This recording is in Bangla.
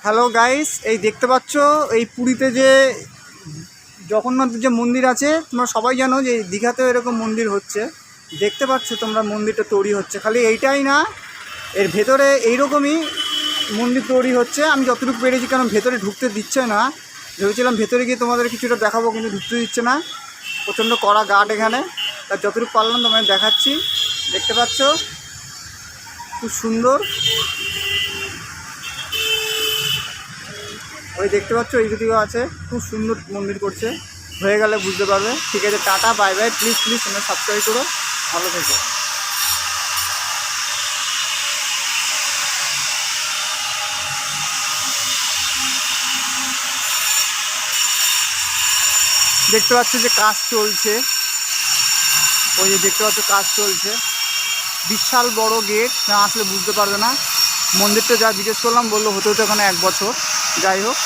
হ্যালো গাইস, এই দেখতে পাচ্ছ এই পুরীতে যে জগন্নাথের যে মন্দির আছে, তোমরা সবাই জানো যে দীঘাতেও এরকম মন্দির হচ্ছে। দেখতে পাচ্ছ তোমরা মন্দিরটা তৈরি হচ্ছে, খালি এইটাই না, এর ভেতরে এইরকমই মন্দির তৈরি হচ্ছে। আমি যতটুকু পেরেছি, কারণ ভেতরে ঢুকতে দিচ্ছে না। ভেবেছিলাম ভেতরে গিয়ে তোমাদের কিছুটা দেখাবো, কিন্তু ঢুকতে দিচ্ছে না, প্রচণ্ড কড়া গার্ড এখানে। তার যতটুকু পারলাম তোমাদের দেখাচ্ছি। দেখতে পাচ্ছ খুব সুন্দর, ওই দেখতে পাচ্ছ এই দিকেও আছে, খুব সুন্দর মন্দির করছে। হয়ে গেলে বুঝতে পারবে। ঠিক আছে, tata, bye bye. Please please তোমরা সাবস্ক্রাইব করো, ভালো থেকো। দেখতে পাচ্ছ যে কাজ চলছে, ওই যে দেখতে পাচ্ছ কাজ চলছে। বিশাল বড় গেট, না আসলে বুঝতে পারবে না। মন্দিরটা যা জিজ্ঞেস করলাম বললো হতে হতে ওখানে 1 বছর। যাই হোক,